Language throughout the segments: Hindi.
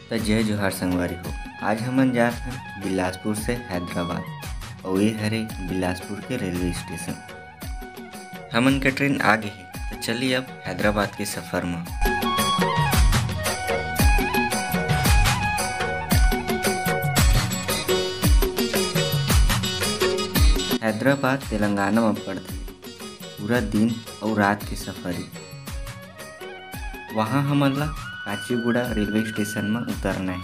तो जय जोहार संगवारी हो। आज हमन जात हैं बिलासपुर से हैदराबाद और ये हरे बिलासपुर के रेलवे स्टेशन। हमन का ट्रेन आ गई है तो चलिए अब हैदराबाद के सफ़र में। हैदराबाद तेलंगाना में पड़ता है। पूरा दिन और रात के सफ़र है। वहाँ हमन ला काचीगुड़ा रेलवे स्टेशन में उतरना है।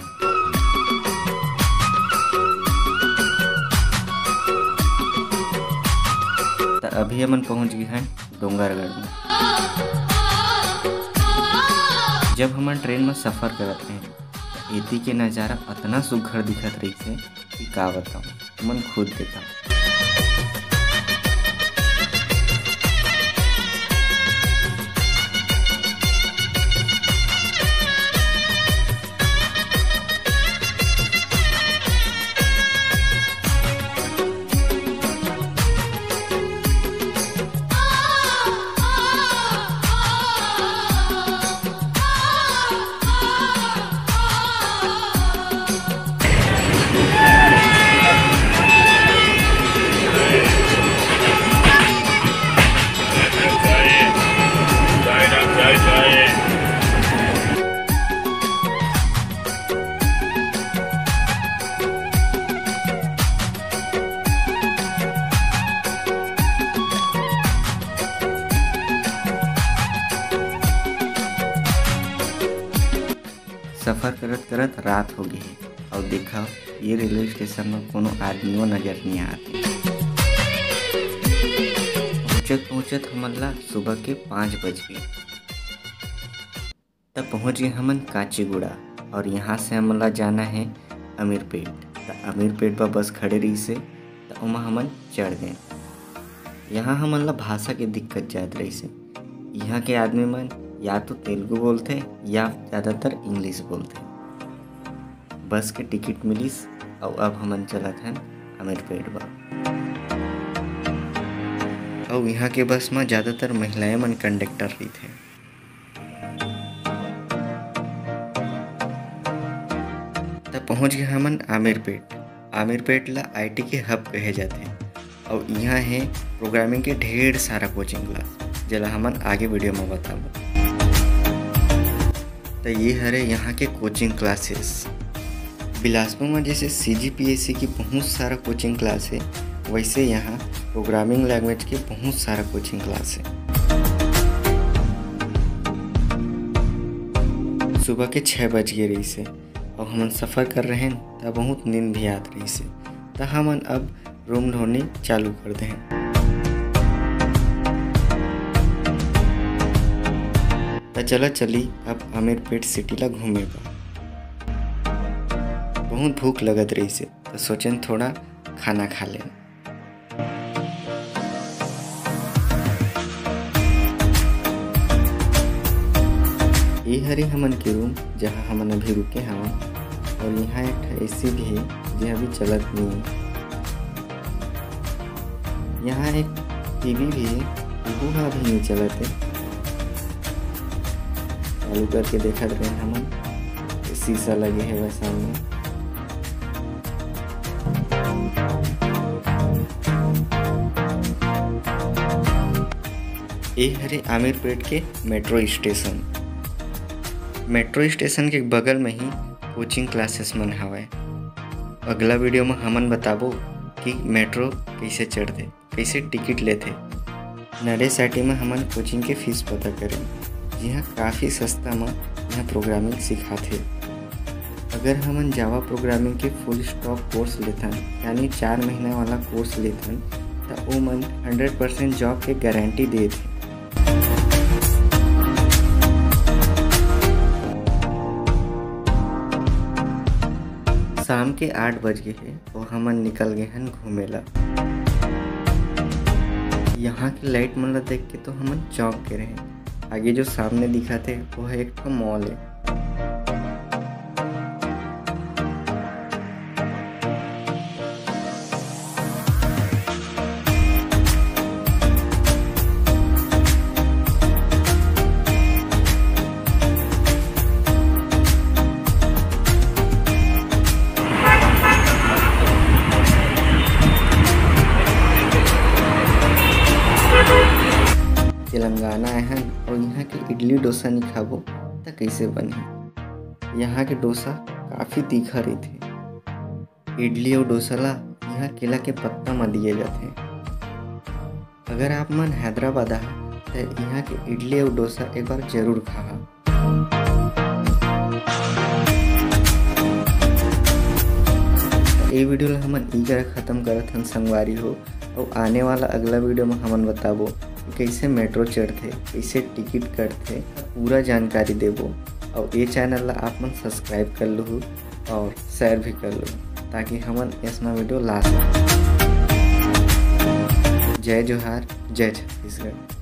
तो अभी हमन पहुँच गए हैं डोंगरगढ़ में। जब हमन ट्रेन में सफ़र करते हैं तो एती के नज़ारा इतना सुघर दिखत रही है कि का बताऊँ, मन खुद देखा। सफ़र करत करत रात हो गई है और देखा ये रेलवे स्टेशन में कोनो आदमियों नज़र नहीं आते। पहुँचत पहुँचत हमन ला सुबह के 5 बज गए। तब पहुँच गए हमन काचीगुड़ा और यहाँ से हमन ला जाना है अमीरपेट। तो अमीरपेट पर बस खड़े रही से तो वहाँ हमन चढ़ गए। यहाँ हमन ला भाषा की दिक्कत ज़्यादा रही से। यहाँ के आदमी मन या तो तेलुगु बोलते या ज़्यादातर इंग्लिश बोलते। बस के टिकट मिलीस और अब हमन चलत हैं अमीरपेट बा। और यहाँ के बस में ज़्यादातर महिलाएं मन कंडक्टर रही थे। तब पहुँच गए हमन आमिरपेट। आमिरपेट ला IT के हब कहे जाते हैं और यहाँ है प्रोग्रामिंग के ढेर सारा कोचिंग क्लास, जला हमन आगे वीडियो में बताऊँ। तो ये हरे यहाँ के कोचिंग क्लासेस। बिलासपुर में जैसे CGPSC की बहुत सारा कोचिंग क्लास है, वैसे यहाँ प्रोग्रामिंग लैंग्वेज के बहुत सारा कोचिंग क्लास है। सुबह के 6 बज गए रही से और हम सफ़र कर रहे हैं तब बहुत नींद भी आत रही से। तो हम अब रूम ढूंढनी चालू कर दें। तो चला चली अब अमीरपेट सिटी ला घूमे बा। बहुत भूख लगत रही से तो सोचन थोड़ा खाना खा लें। ये हरी हमन के रूम जहाँ हमन अभी रुके हवा। और यहाँ एक AC भी है जो अभी चलत नहीं है। यहाँ एक TV भी है, वो अभी नहीं चलत है। चालू करके देखा रहे हमन, शीशा लगे है वह सामने। ये हरे आमिरपेट के मेट्रो स्टेशन। मेट्रो स्टेशन के बगल में ही कोचिंग क्लासेस मन हवाए। अगला वीडियो में हमन बताबो कि मेट्रो कैसे चढ़ते, कैसे टिकट लेते। नरे साइटी में हमन कोचिंग के फीस पता करें। यहाँ काफ़ी सस्ता में यहाँ प्रोग्रामिंग सिखाते। अगर हमन जावा प्रोग्रामिंग के फुल स्टॉक कोर्स लेथन यानी 4 महीना वाला कोर्स लेथन तो वो मन 100% जॉब के गारंटी देते। शाम के 8 बज गए हैं और हमन निकल गए हैं घूमे ला। यहाँ के लाइट मन ला देख के तो हमन चौंक के रहे। आगे जो सामने दिखा थे वो है एक मॉल है। इडली डोसा नहीं खाबो तो कैसे बनी। यहाँ के डोसा काफ़ी तीखा रहते। इडली और डोसा ला यहाँ केला के पत्ता में दिए जाते। अगर आप मन हैदराबाद आ तो यहाँ के इडली और डोसा एक बार जरूर खा। ये वीडियो ला हमन ई जगह ख़त्म करत हन संगवारी हो। और आने वाला अगला वीडियो में हमन बताबो कि कैसे मेट्रो चढ़ते, कैसे टिकट कटते, पूरा जानकारी देबो। और ये चैनल ला आप मन सब्सक्राइब कर लो और शेयर भी कर लो ताकि हमन ऐसा वीडियो ला सकें। जय जोहार, जय छत्तीसगढ़।